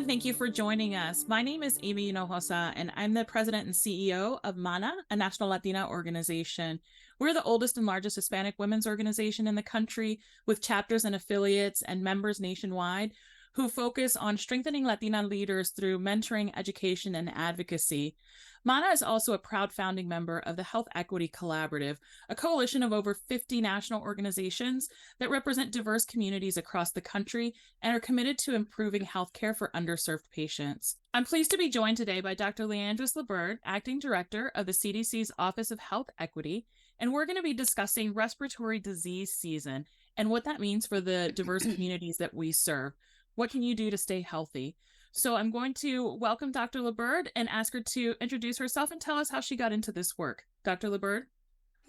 everyone. Thank you for joining us. My name is Amy Hinojosa, and I'm the president and CEO of MANA, a national Latina organization. We're the oldest and largest Hispanic women's organization in the country, with chapters and affiliates and members nationwide who focus on strengthening Latina leaders through mentoring, education, and advocacy. MANA is also a proud founding member of the Health Equity Collaborative, a coalition of over 50 national organizations that represent diverse communities across the country and are committed to improving healthcare for underserved patients. I'm pleased to be joined today by Dr. Leandris Liburd, Acting Director of the CDC's Office of Health Equity, and we're going to be discussing respiratory disease season and what that means for the diverse communities that we serve. What can you do to stay healthy? So I'm going to welcome Dr. Liburd and ask her to introduce herself and tell us how she got into this work. Dr. Liburd?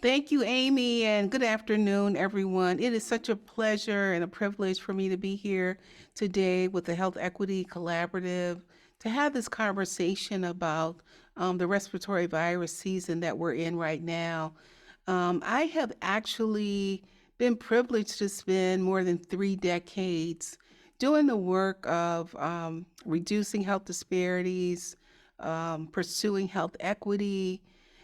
Thank you, Amy, and good afternoon, everyone. It is such a pleasure and a privilege for me to be here today with the Health Equity Collaborative to have this conversation about the respiratory virus season that we're in right now. I have actually been privileged to spend more than 3 decades doing the work of reducing health disparities, pursuing health equity,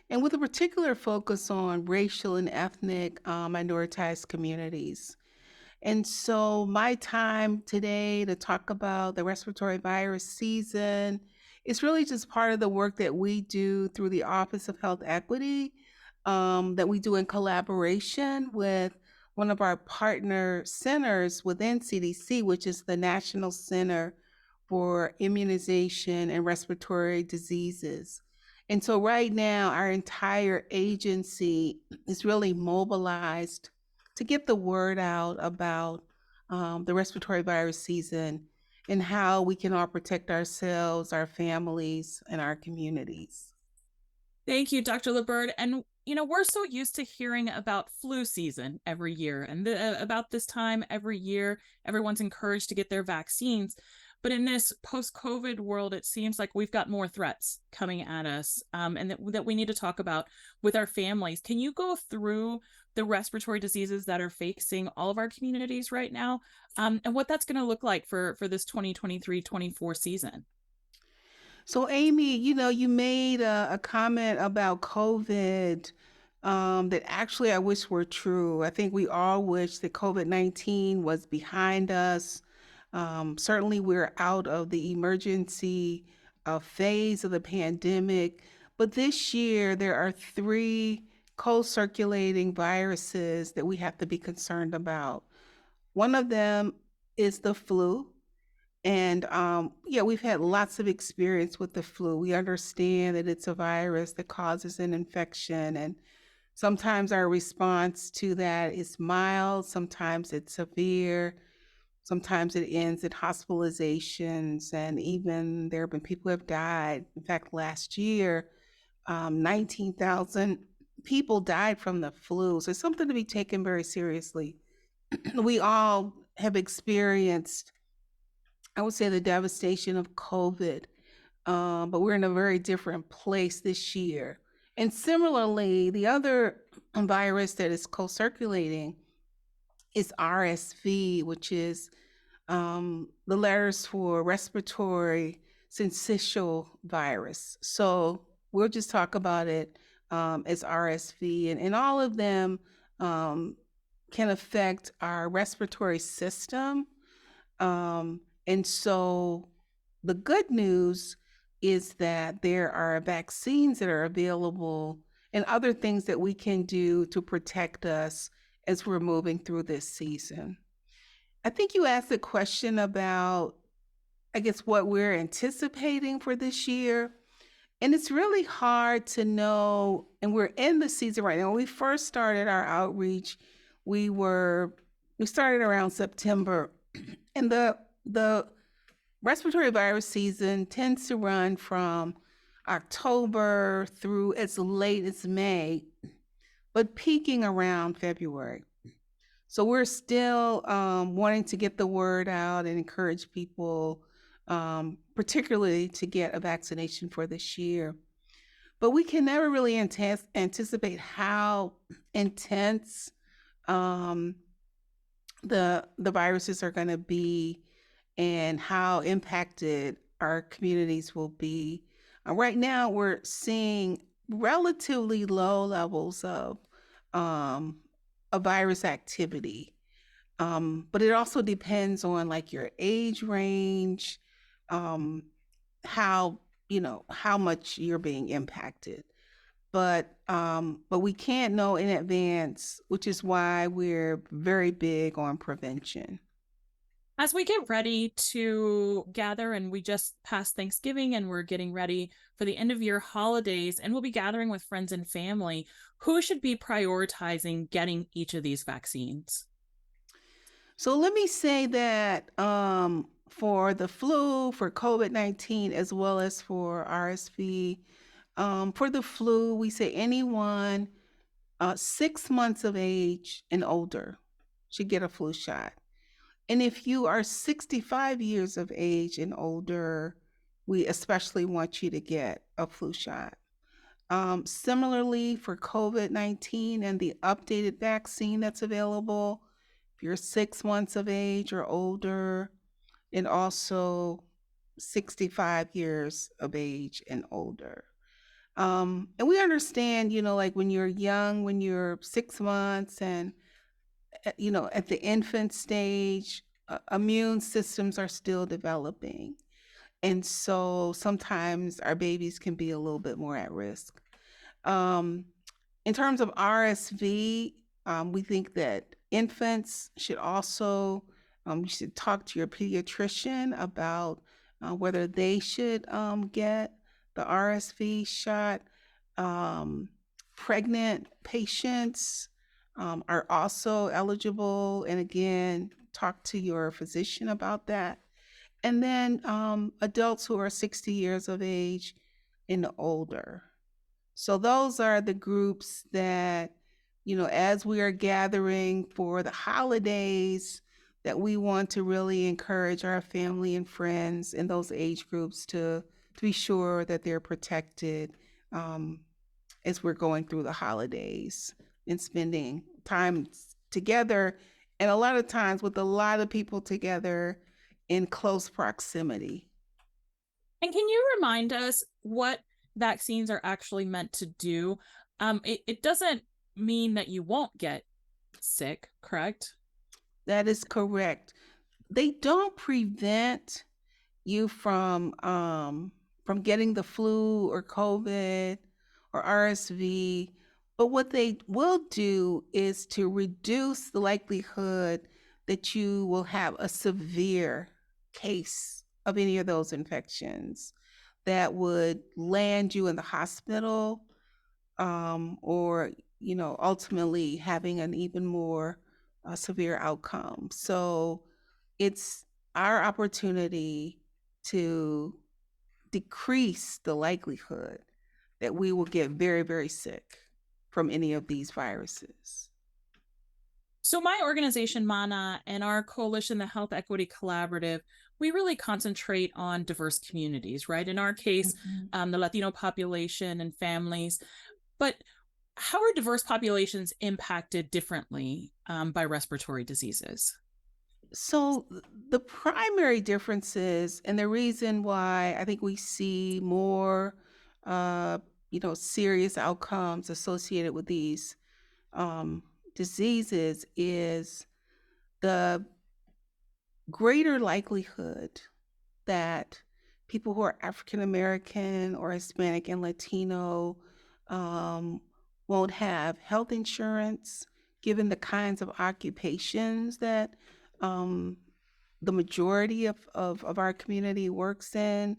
and with a particular focus on racial and ethnic minoritized communities. And so, my time today to talk about the respiratory virus season is really just part of the work that we do through the Office of Health Equity, that we do in collaboration with one of our partner centers within CDC, which is the National Center for Immunization and Respiratory Diseases. And so right now, our entire agency is really mobilized to get the word out about the respiratory virus season and how we can all protect ourselves, our families, and our communities. Thank you, Dr. Liburd. And we're so used to hearing about flu season every year, and about this time every year, everyone's encouraged to get their vaccines. But in this post-COVID world, it seems like we've got more threats coming at us, and that we need to talk about with our families. Can you go through the respiratory diseases that are facing all of our communities right now, and what that's going to look like for this 2023-24 season? So, Amy, you made a comment about COVID that actually I wish were true. I think we all wish that COVID-19 was behind us. Certainly, we're out of the emergency phase of the pandemic. But this year, there are three co-circulating viruses that we have to be concerned about. One of them is the flu. And yeah, we've had lots of experience with the flu. We understand that it's a virus that causes an infection, and sometimes our response to that is mild, sometimes it's severe, sometimes it ends in hospitalizations, and even there have been people who have died. In fact, last year, 19,000 people died from the flu. So it's something to be taken very seriously. We all have experienced, I would say, the devastation of COVID, but we're in a very different place this year. And similarly, the other virus that is co-circulating is RSV, which is the letters for respiratory syncytial virus. So we'll just talk about it as RSV, and all of them can affect our respiratory system. And so the good news is that there are vaccines that are available and other things that we can do to protect us as we're moving through this season. I think you asked a question about, I guess, what we're anticipating for this year. And it's really hard to know. And we're in the season right now. When we first started our outreach, we started around September. And the respiratory virus season tends to run from October through as late as May, but peaking around February. So we're still wanting to get the word out and encourage people, particularly to get a vaccination for this year. But we can never really anticipate how intense the viruses are going to be and how impacted our communities will be. Right now, we're seeing relatively low levels um, of virus activity, but it also depends on like your age range, um, how how much you're being impacted. But we can't know in advance, which is why we're very big on prevention. As we get ready to gather, and we just passed Thanksgiving and we're getting ready for the end of year holidays, and we'll be gathering with friends and family, who should be prioritizing getting each of these vaccines? So let me say that for the flu, for COVID-19, as well as for RSV, for the flu, we say anyone 6 months of age and older should get a flu shot. And if you are 65 years of age and older, we especially want you to get a flu shot. Similarly, for COVID-19 and the updated vaccine that's available, if you're 6 months of age or older, and also 65 years of age and older. And we understand, like when you're young, when you're 6 months and, at the infant stage, immune systems are still developing. And so sometimes our babies can be a little bit more at risk. Um, in terms of RSV, we think that infants should also, you should talk to your pediatrician about whether they should get the RSV shot. Um, Pregnant patients are also eligible. And again, talk to your physician about that. And then adults who are 60 years of age and older. So those are the groups that, as we are gathering for the holidays, that we want to really encourage our family and friends in those age groups to be sure that they're protected um, as we're going through the holidays and spending time together, and a lot of times with a lot of people together in close proximity. And can you remind us what vaccines are actually meant to do? It doesn't mean that you won't get sick, correct? That is correct. They don't prevent you from getting the flu or COVID or RSV, but what they will do is to reduce the likelihood that you will have a severe case of any of those infections that would land you in the hospital, or ultimately having an even more severe outcome. So it's our opportunity to decrease the likelihood that we will get very, very sick from any of these viruses. So, my organization, MANA, and our coalition, the Health Equity Collaborative, we really concentrate on diverse communities, right? In our case, Mhm. the Latino population and families. But how are diverse populations impacted differently by respiratory diseases? So the primary differences and the reason why I think we see more, uh, serious outcomes associated with these um, diseases is the greater likelihood that people who are African American or Hispanic and Latino um, won't have health insurance, given the kinds of occupations that um, the majority of our community works in,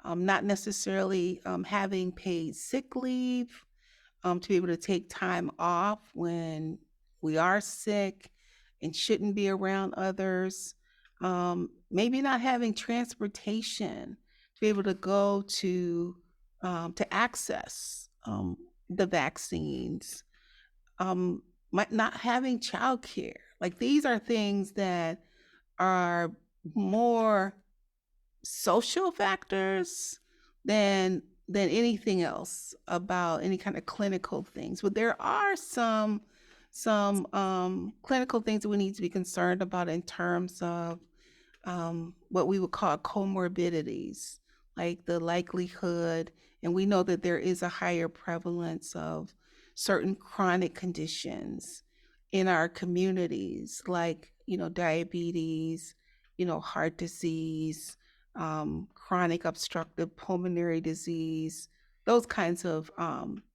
not necessarily having paid sick leave, to be able to take time off when we are sick and shouldn't be around others. Maybe not having transportation to be able to go to access the vaccines. Um, Not having childcare. Like these are things that are more social factors than anything else about any kind of clinical things. But there are some clinical things that we need to be concerned about in terms of what we would call comorbidities, like the likelihood, and we know that there is a higher prevalence of certain chronic conditions in our communities, like, diabetes, heart disease, chronic obstructive pulmonary disease, those kinds of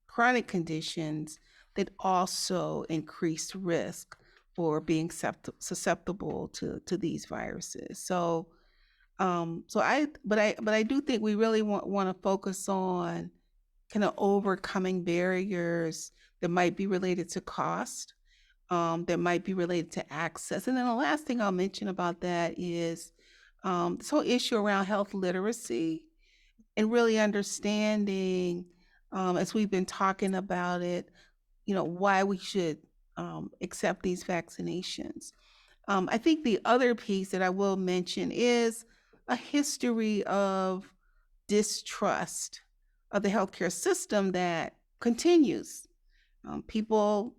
chronic conditions that also increase risk for being susceptible to these viruses. But I do think we really want to focus on kind of overcoming barriers that might be related to cost, that might be related to access. And then the last thing I'll mention about that is this whole issue around health literacy and really understanding, as we've been talking about it, why we should accept these vaccinations. I think the other piece that I will mention is a history of distrust of the healthcare system that continues. People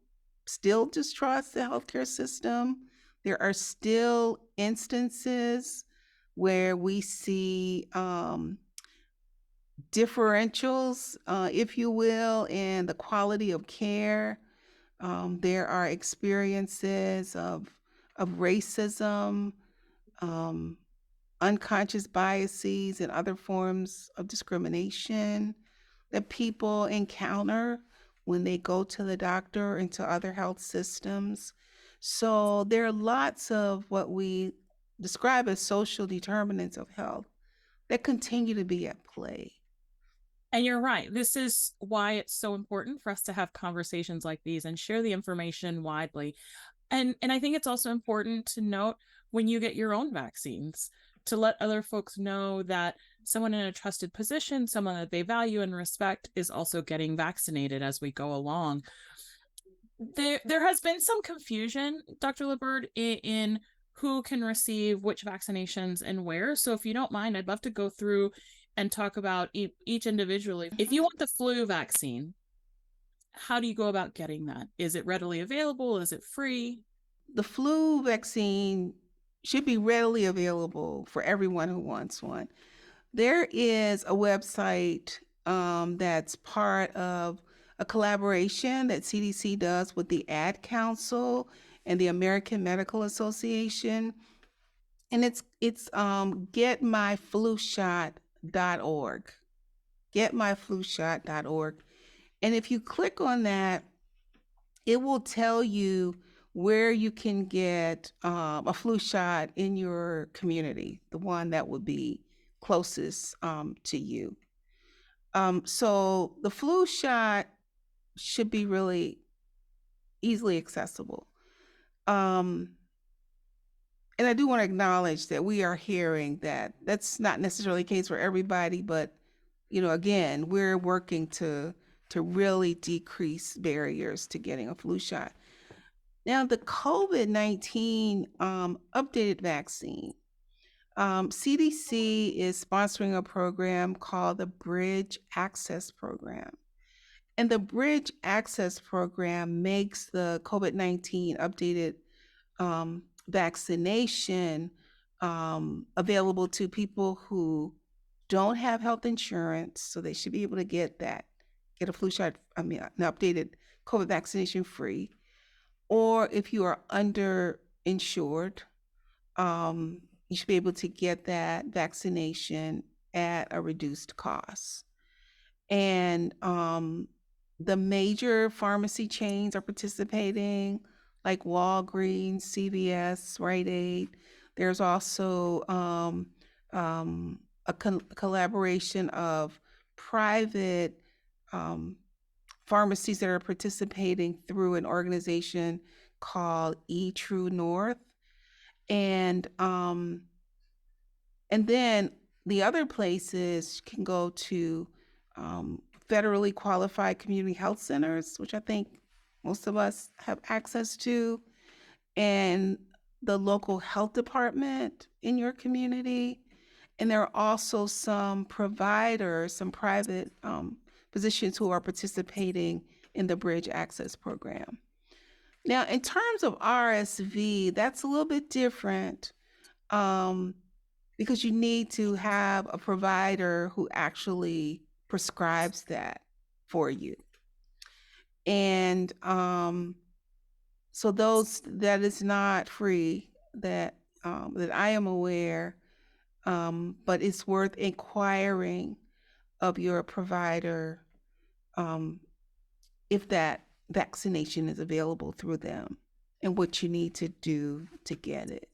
still distrust the healthcare system. There are still instances where we see differentials, if you will, in the quality of care. There are experiences of racism, um, unconscious biases, and other forms of discrimination that people encounter when they go to the doctor and to other health systems. So there are lots of what we describe as social determinants of health that continue to be at play. And you're right. This is why it's so important for us to have conversations like these and share the information widely. And I think it's also important to note when you get your own vaccines to let other folks know that someone in a trusted position, someone that they value and respect, is also getting vaccinated as we go along. There has been some confusion, Dr. Liburd, in who can receive which vaccinations and where. So if you don't mind, I'd love to go through and talk about each individually. If you want the flu vaccine, how do you go about getting that? Is it readily available? Is it free? The flu vaccine should be readily available for everyone who wants one. There is a website that's part of a collaboration that CDC does with the Ad Council and the American Medical Association, and it's getmyflushot.org. Getmyflushot.org. And if you click on that, it will tell you where you can get a flu shot in your community, the one that would be closest to you. So the flu shot should be really easily accessible. And I do want to acknowledge that we are hearing that that's not necessarily the case for everybody, but again, we're working to really decrease barriers to getting a flu shot. Now, the COVID-19 updated vaccine, CDC is sponsoring a program called the Bridge Access Program. And the Bridge Access Program makes the COVID-19 updated vaccination available to people who don't have health insurance, so they should be able to get a flu shot, an updated COVID vaccination free. Or if you are underinsured, you should be able to get that vaccination at a reduced cost. And the major pharmacy chains are participating, like Walgreens, CVS, Rite Aid. There's also a collaboration of private pharmacies that are participating through an organization called True North. And then the other places can go to federally qualified community health centers, which I think most of us have access to, and the local health department in your community. And there are also some providers, some private physicians who are participating in the Bridge Access Program. Now, in terms of RSV, that's a little bit different. um, because you need to have a provider who actually prescribes that for you. And so those that is not free that I am aware, but it's worth inquiring of your provider um, if that vaccination is available through them and what you need to do to get it.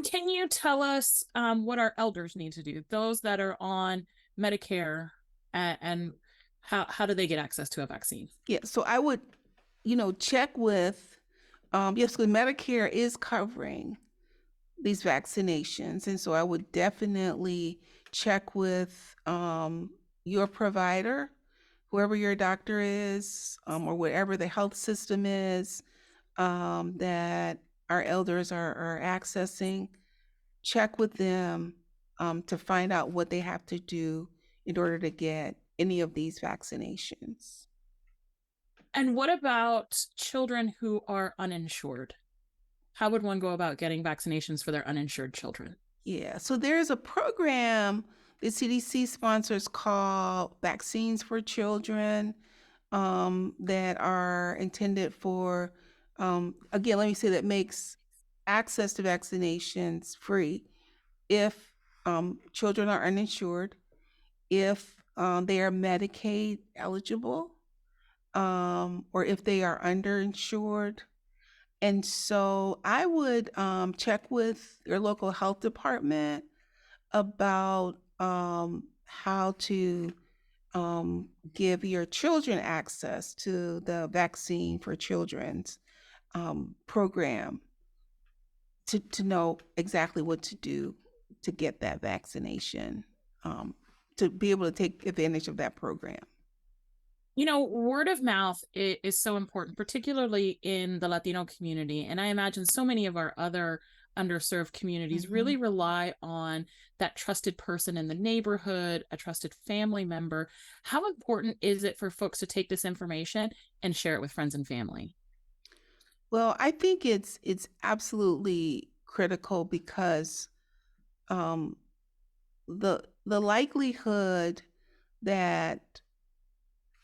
Can you tell us what our elders need to do? Those that are on Medicare, and how do they get access to a vaccine? Yeah, so I would, check with, yes, because Medicare is covering these vaccinations. And so I would definitely check with your provider, whoever your doctor is, or whatever the health system is that our elders are accessing. Check with them to find out what they have to do in order to get any of these vaccinations. And what about children who are uninsured? How would one go about getting vaccinations for their uninsured children? Yeah, so there's a program the CDC sponsors called Vaccines for Children that are intended for, again, let me say that makes access to vaccinations free if children are uninsured, if they are Medicaid eligible, or if they are underinsured. And so I would check with your local health department about how to give your children access to the Vaccine for Children's program to know exactly what to do to get that vaccination, to be able to take advantage of that program. Word of mouth is so important, particularly in the Latino community. And I imagine so many of our other underserved communities Mhm. really rely on that trusted person in the neighborhood, a trusted family member. How important is it for folks to take this information and share it with friends and family? Well, I think it's absolutely critical because um, the likelihood that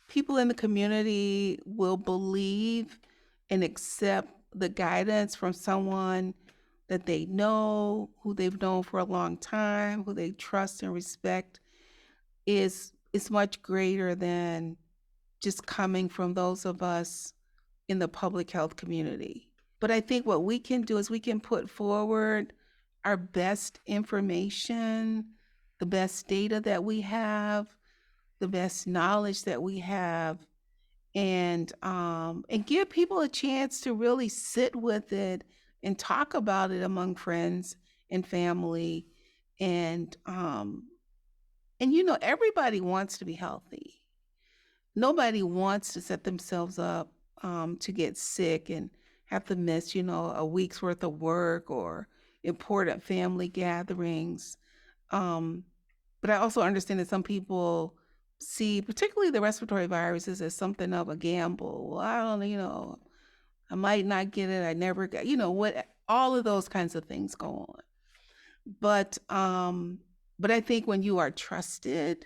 people in the community will believe and accept the guidance from someone that they know, who they've known for a long time, who they trust and respect is much greater than just coming from those of us in the public health community. But I think what we can do is we can put forward our best information, the best data that we have, the best knowledge that we have, and give people a chance to really sit with it and talk about it among friends and family. And everybody wants to be healthy. Nobody wants to set themselves up to get sick and have to miss, a week's worth of work or important family gatherings. Um, but I also understand that some people see, particularly the respiratory viruses, as something of a gamble. Well, I don't, I might not get it. I never got, what, all of those kinds of things go on. But I think when you are trusted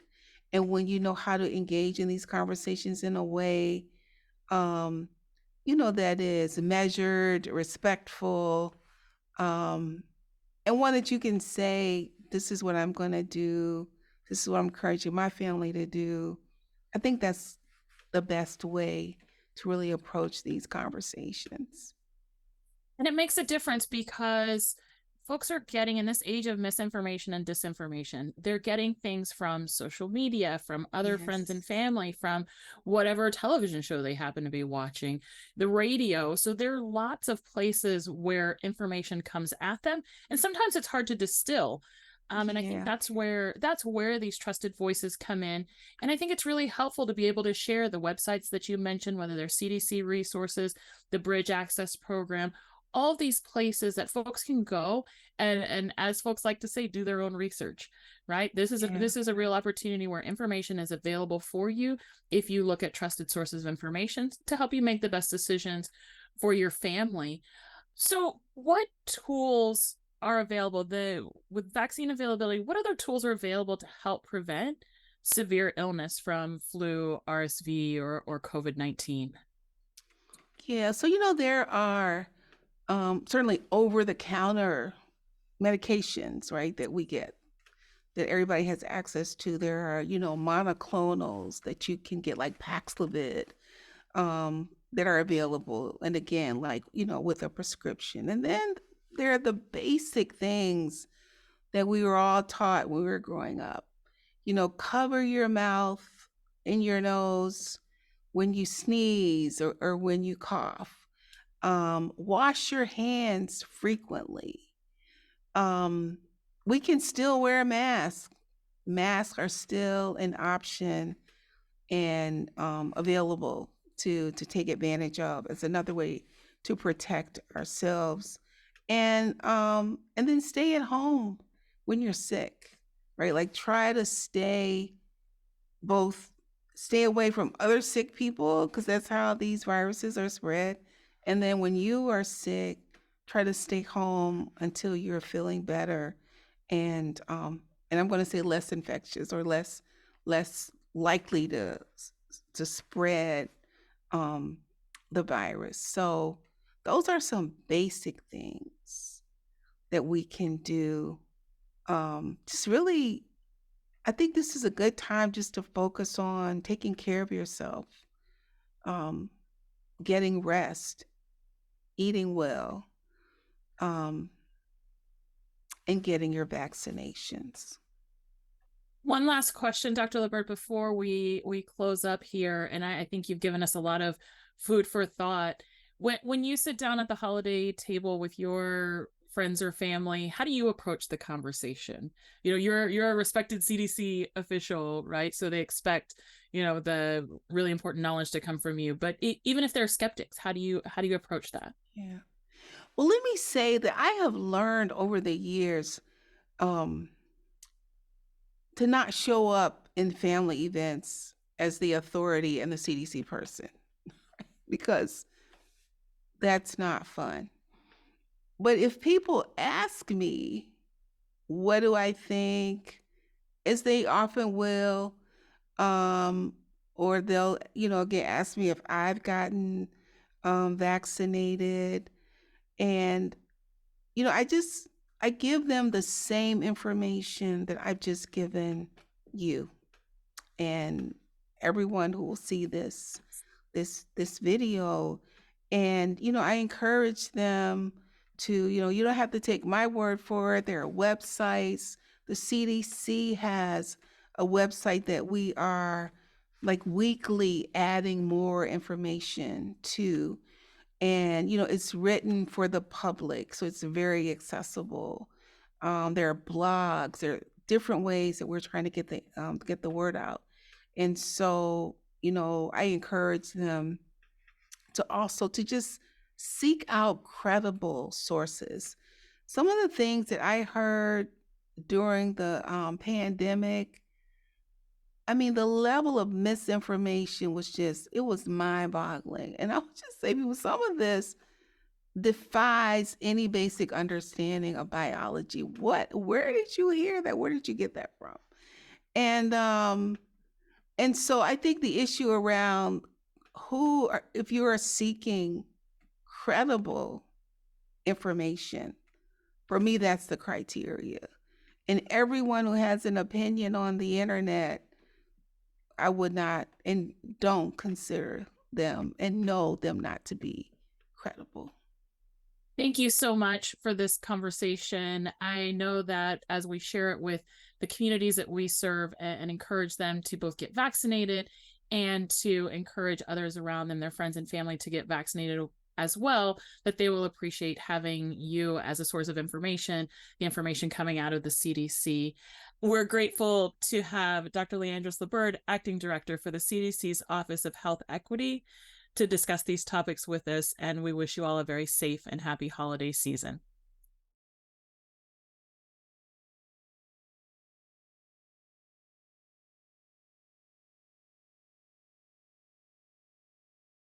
and when you know how to engage in these conversations in a way, um, that is measured, respectful, um, and one that you can say, this is what I'm going to do. This is what I'm encouraging my family to do. I think that's the best way to really approach these conversations. And it makes a difference because folks are getting, in this age of misinformation and disinformation, they're getting things from social media, from other friends and Yes. family, from whatever television show they happen to be watching, the radio. So there are lots of places where information comes at them, and sometimes it's hard to distill. And I think Yeah. that's where these trusted voices come in. And I think it's really helpful to be able to share the websites that you mentioned, whether they're CDC resources, the Bridge Access Program, all these places that folks can go and as folks like to say, do their own research. Right, Yeah. this is a real opportunity where information is available for you if you look at trusted sources of information to help you make the best decisions for your family. So what tools are available, with vaccine availability, what other tools are available to help prevent severe illness from flu, RSV, or COVID-19? Yeah, so there are certainly over-the-counter medications, right, that we get, that everybody has access to. There are, monoclonals that you can get, like Paxlovid, that are available. And again, like, with a prescription. And then there are the basic things that we were all taught when we were growing up. Cover your mouth and your nose when you sneeze or when you cough. Wash your hands frequently. We can still wear a mask. Masks are still an option and available to take advantage of. It's another way to protect ourselves, and then stay at home when you're sick, right? Like try to stay away from other sick people, because that's how these viruses are spread. And then when you are sick, try to stay home until you're feeling better, and I'm going to say less infectious, or less likely to spread the virus. So those are some basic things that we can do. Just really, I think this is a good time just to focus on taking care of yourself, um, getting rest, eating well, um, and getting your vaccinations. One last question, Dr. Liburd, before we close up here, and I think you've given us a lot of food for thought. When you sit down at the holiday table with your friends or family, how do you approach the conversation? You're a respected CDC official, right? So they expect the really important knowledge to come from you. But even if they're skeptics, how do you approach that? Yeah. Well, let me say that I have learned over the years to not show up in family events as the authority and the CDC person, because that's not fun. But if people ask me, what do I think, as they often will, or they'll, again, ask me if I've gotten vaccinated. And, I give them the same information that I've just given you and everyone who will see this video. And, I encourage them to, you don't have to take my word for it. There are websites. The CDC has a website that we are like weekly adding more information to. And, it's written for the public, so it's very accessible. There are blogs, there are different ways that we're trying to get the word out. And so, I encourage them to just seek out credible sources. Some of the things that I heard during the pandemic, I mean, the level of misinformation it was mind-boggling. And I would just say, people, some of this defies any basic understanding of biology. Where did you hear that? Where did you get that from? And so I think the issue around if you are seeking credible information, for me, that's the criteria. And everyone who has an opinion on the internet, I would not and don't consider them and know them not to be credible. Thank you so much for this conversation. I know that as we share it with the communities that we serve and encourage them to both get vaccinated and to encourage others around them, their friends and family, to get vaccinated as well, that they will appreciate having you as a source of information, the information coming out of the CDC. We're grateful to have Dr. Leandris Liburd, Acting Director for the CDC's Office of Health Equity, to discuss these topics with us, and we wish you all a very safe and happy holiday season.